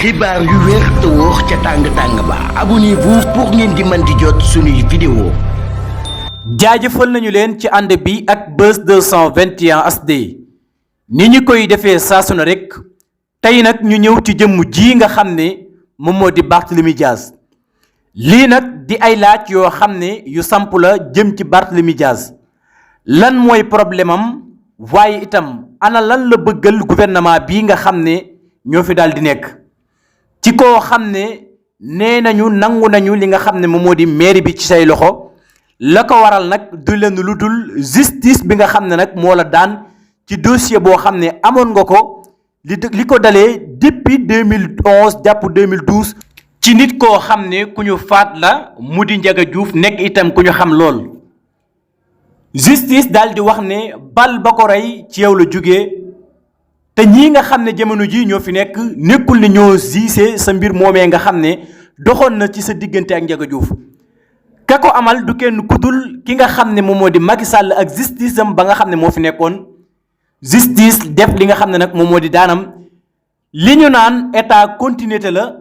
xibaar yu wér te wóor ca tàng-tàng ba abonnez-vous pour ngeen di mën di jot suñuy vidéo. jaajëfal nañu leen ci ànd bi ak Buzz 221 HD ni ñu koy defee saa su ne rek tey nag ñu ñëw ci jëmm ji nga xam ne moom moo di Barthélémy Dias lii nag di ay laaj yoo xam ne yu samp la jëm ci Barthélémy Dias lan mooy problème am waaye itam ana lan la bëggal gouvernement bii nga xam ne ñoo fi daal di nekk ci koo xam ne nee nañu nangu nañu li nga xam ne moom moo di mairie bi ci say loxo la ko waral nag du leen lu dul justice bi nga xam ne nag moo la daan ci dossier boo xam ne amoon nga ko li ko dalee depuis 2011 jàpp 2012 ci nit koo xam ne ku ñu faat la mu di Ndiaga Diouf nekk itam ku ñu xam lool justice daal di wax ne bal ba ko rey ci yow la jógee te ñii nga xam ne jamono ji ñoo fi nekk nekkul ne ñoo giisee sa mbir moomee nga xam ne doxoon na ci sa diggante ak Ndiaga Diouf ka ko amal du kenn kudul ki nga xam ne moom moo di Macky Sall ak justice am ba nga xam ne moo fi nekkoon justice def li nga xam ne nag moom moo di daanam li ñu naan état continuité la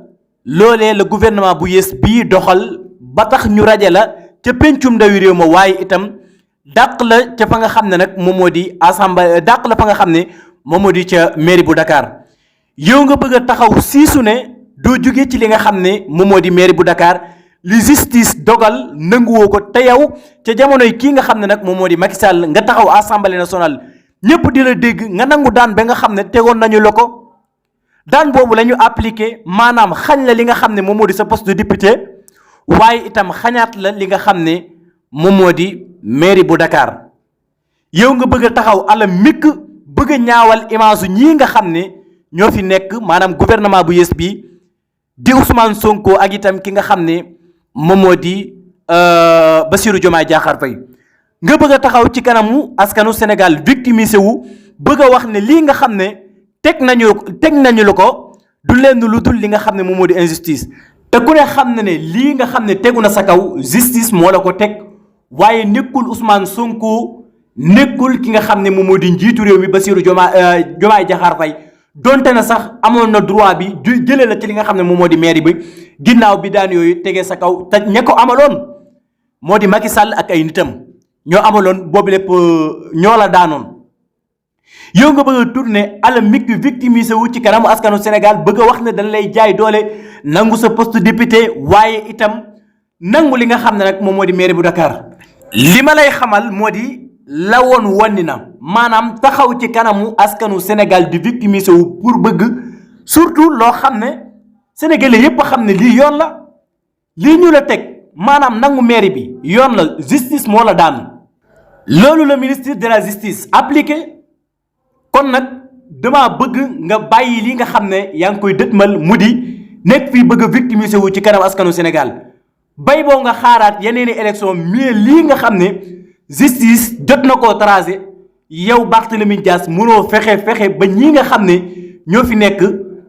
loolee la gouvernement bu yées bii doxal ba tax ñu raje la ca pencum ndawi réew ma waaye itam dàq la ca fa nga xam ne nag moom moo di assemblée dàq la fa nga xam ne moom moo di ca mairie bu Dakar yow nga bëgg a taxaw siisu ne doo jóge ci li nga xam ne moom moo di mairie bu Dakar li justice dogal nanguwoo ko te yow ca jamonoy kii nga xam ne nag moom moo di Macky Sall nga taxaw assemblée nationale ñëpp di la dégg nga nangu daan ba nga xam ne tegoon nañu la ko daan boobu la ñu appliqué maanaam xañ la li nga xam ne moom moo di sa poste de député waaye itam xañaat la li nga xam ne moom moo di mairie bu Dakar yow nga bëgg a taxaw ala mikk bëgg a ñaawal image ñii nga xam ne ñoo fi nekk maanaam gouvernement bu yées bi di Ousmane Sonko ak itam ki nga xam ne moom moo di Bassirou Diomaye Diakhar Faye nga bëgg a taxaw ci kanamu askanu Sénégal victimisé wu bëgg a wax ne lii nga xam ne teg nañu la ko du lenn lu dul li nga xam ne moom moo di injustice te ku ne xam na ne lii nga xam ne tegu na sa kaw justice moo la ko teg waaye nekkul Ousmane Sonko nekkul ki nga xam ne moom moo di njiitu réew mi Bassirou Diomaye Diakhar Faye donte na sax amoon na droit bi jëlee la ci li nga xam ne moom moo di mairie bi ginnaaw bi daan yooyu tegee sa kaw te ña ko amaloon moo di Macky Sall ak ay nitam ñoo amaloon boobu lépp ñoo la daanoon yow nga bëgg a tourner ala mik victimisé wu ci kanamu askanu Sénégal bëgg a wax ne dañ lay jaay doole nangu sa poste député waaye itam nangu li nga xam ne nag moom moo di mairie bu Dakar li ma lay xamal moo di la woon wonni na maanaam taxaw ci kanamu askanu Sénégal di victimisé wu pour bëgg surtout loo xam ne sénégalais yépp a xam ne lii yoon la lii ñu la teg maanaam nangu mairie bi yoon la justice moo la daan loolu la ministre de la justice appliqué kon nag dama bëgg nga bàyyi li nga xam ne yaa ngi koy dëtmal mu di nekk fii bëgg a victimisé wu ci kanam askanu Sénégal bay boo nga xaaraat yeneeni élection mais lii nga xam ne justice jot na koo tracé yow Barthélémy Dias mënoo fexe ba ñii nga xam ne ñoo fi nekk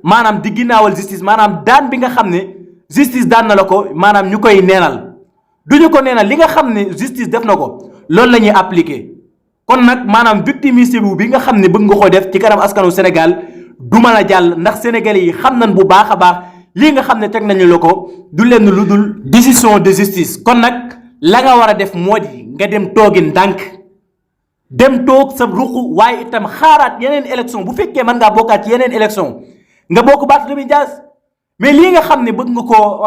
maanaam di ginnaawal justice maanaam daan bi nga xam ne justice daan na la ko maanaam ñu koy neenal duñu ko neenal li nga xam ne justice def na ko loolu la ñuy appliqué kon nag maanaam victimisé bi nga xam ne bëgg nga ko def ci kanam askanu Sénégal du mën a jàll ndax sénégalais yi xam nañ bu baax a baax lii nga xam ne teg nañu la ko du lenn lu dul décision de justice kon nag la nga war a def moo di nga dem toogi ndànk dem toog sa ruq waaye itam xaaraat yeneen élection bu fekkee mën ngaa bokkaat ci yeneen élection nga bokk Barthélémy Dias mais lii nga xam ne bëgg nga ko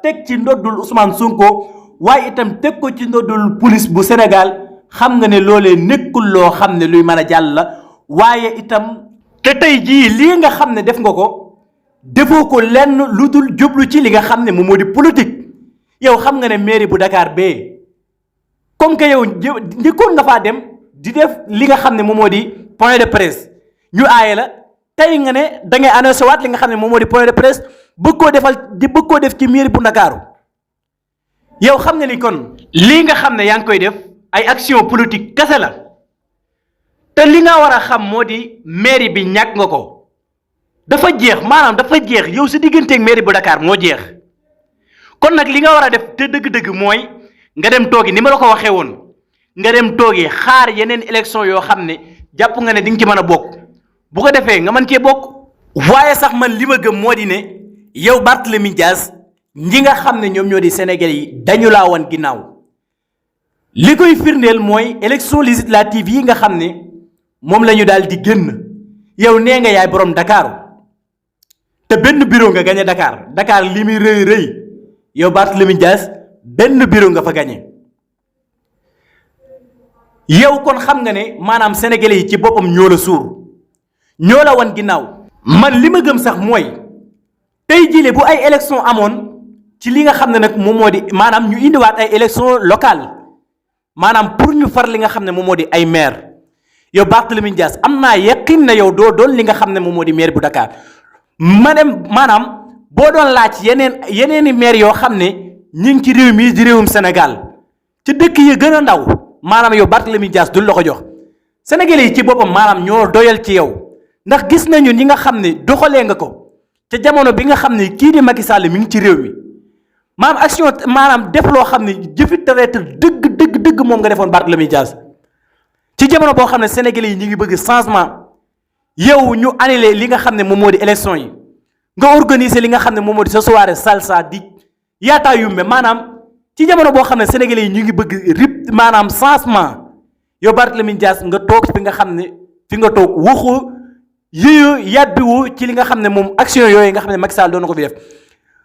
teg ci ndoddul Ousmane Sonko waaye itam teg ko ci ndoddul police bu Sénégal xam nga ne loolee nekkul loo xam ne luy mën a jàll la waaye itam te tey jii lii nga xam ne def nga ko defoo ko lenn lu dul jublu ci li nga xam ne moom moo di politique yow xam nga ne mairie bu Dakar bee comme que yow njëkkoon nga faa dem di def li nga xam ne moom moo di point de presse ñu aaye la tey nga ne da ngay annoncé waat li nga xam ne moom moo di point de presse bëgg koo def ci mairie bu Ndakaaru yow xam nga ni kon lii nga xam ne yaa ngi koy def ay action politique kese la te li nga war a xam moo di mairie bi ñàkk nga ko dafa jeex maanaam dafa jeex yow sa digganteeg mairie bu Dakar moo jeex kon nag li nga war a def te dëgg-dëgg mooy nga dem toogi ni ma la ko waxee woon nga dem toogi xaar yeneen élection yoo xam ne jàpp nga ne di nga ci mën a bokk bu ko defee nga mën cee bokk waaye sax man li ma gëm moo di ne yow Barthélémy Dias ñi nga xam ne ñoom ñoo di Sénégalais yi dañu laa wan ginnaaw li koy firndeel mooy élection législative yi nga xam ne moom la ñu daal di génn yow nee nga yaay borom Dakar te benn bureau nga gañe Dakar li muy rëy rëy yow Barthélémy Dias benn bureau nga fa gañe yow kon xam nga ne maanaam sénégalais yi ci boppam ñoo la suur ñoo la wan ginnaaw. man li ma gëm sax mooy tey jile bu ay élection amoon ci li nga xam ne nag moom moo di maanaam ñu indiwaat ay élection locale maanaam pour ñu far li nga xam ne moom moo di ay maire yow Barthélémy Dias am naa yaqin na yow doo doon li nga xam ne moom moo di maire bu Dakar maanaam boo doon laaj yeneeni maire yoo xam ne ñi ngi ci réew mi di réewum Sénégal ci dëkk yi gën a ndaw maanaam yow Barthélémy Dias duñ la ko jox sénégalais yi ci boppam maanaam ñoo doyal ci yow ndax gis nañu ñi nga xam ne doxalee nga ko ca jamono bi nga xam ne kii di Macky Sall mi ngi ci réew mi maanaam action maanaam def loo xam ne jëfi traître dëgg moom nga defoon Barthélémy Dias ci jamono boo xam ne sénégalais yi ñu ngi bëgg changement yow ñu annulé li nga xam ne moom moo di élection yi nga organiser li nga xam ne moom moo di sa soirée salsa di yaataa yumbe maanaam ci jamono boo xam ne sénégalais yi ñu ngi bëgg rip maanaam changement yow Barthélémy Dias nga toog fi nga xam ne fi nga toog waxu yéeyu yàbbiwu ci li nga xam ne moom action yooyu nga xam ne Macky Sall doon na ko fi def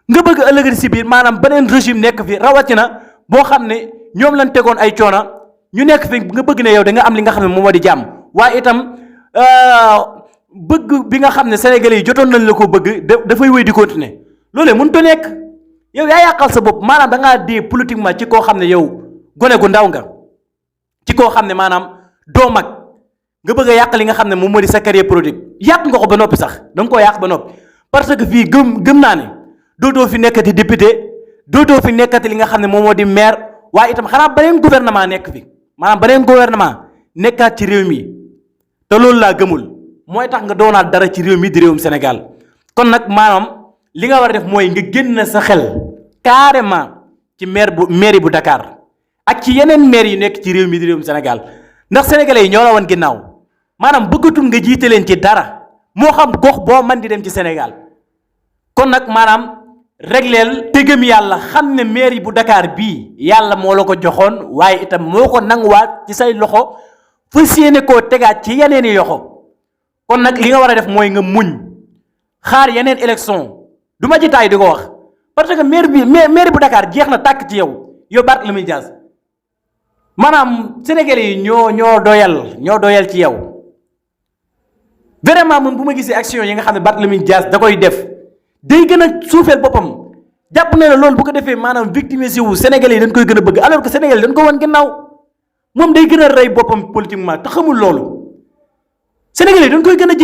nga bëgg ëllëg si biir maanaam beneen régime nekk fi rawatina boo xam ne ñoom lañ tegoon ay coona ñu nekk fi nga bëgg ne yow da nga am li nga xam ne moom moo di jàmm waaye itam bëgg bi nga xam ne sénégalais yi jotoon nañ la ko bëgg dafay wéy di continuer loolee mënut a nekk yow yaa yàqal sa bopp maanaam da ngaa dee politiquement ci koo xam ne yow gone gu ndaw nga ci koo xam ne maanaam doo mag nga bëgg a yàq li nga xam ne moom moo di sa carrière politique yàq nga ko ba noppi sax da nga koo yàq ba noppi parce que fii gëm naa ne dootoo fi nekkati député dootoo fi nekkati li nga xam ne moom moo di maire waaye itam xanaa beneen gouvernement nekk fi maanaam beneen gouvernement nekkaat ci réew mi te loolu laa gëmul mooy tax nga doonaat dara ci réew mi di réewum Sénégal kon nag maanaam li nga war a def mooy nga génn sa xel carrément ci mairie bu Dakar ak ci yeneen maire yu nekk ci réew mi di réewum Sénégal ndax sénégalais yi ñoo la wan ginnaaw maanaam bëggatul nga jiite leen ci dara moo xam gox boo man di dem ci Sénégal kon nag maanaam regleel tëgëm yàlla xam ne mairie bu Dakar bii yàlla moo la ko joxoon waaye itam moo ko nanguwaat ci say loxo fas yéene koo tegaat ci yeneen i yoxo kon nag li nga war a def mooy nga muñ xaar yeneen élection du ma ci taay di ko wax parce que mairie bu Dakar jeex na tàkk ci yow Barthélémy Dias maanaam sénégalais yi ñoo doyal ci yow vraiment man bu ma gisee action yi nga xam ne Barthélémy Dias da koy def day gën a suufeel boppam jàpp ne la loolu bu ko defee maanaam victimisé wu sénégalais yi dañ koy gën a bëgg alors que sénégalais dañ ko wan ginnaaw moom day gën a rey boppam politiquement te xamul loolu sénégalais yi dañ koy gën a jéem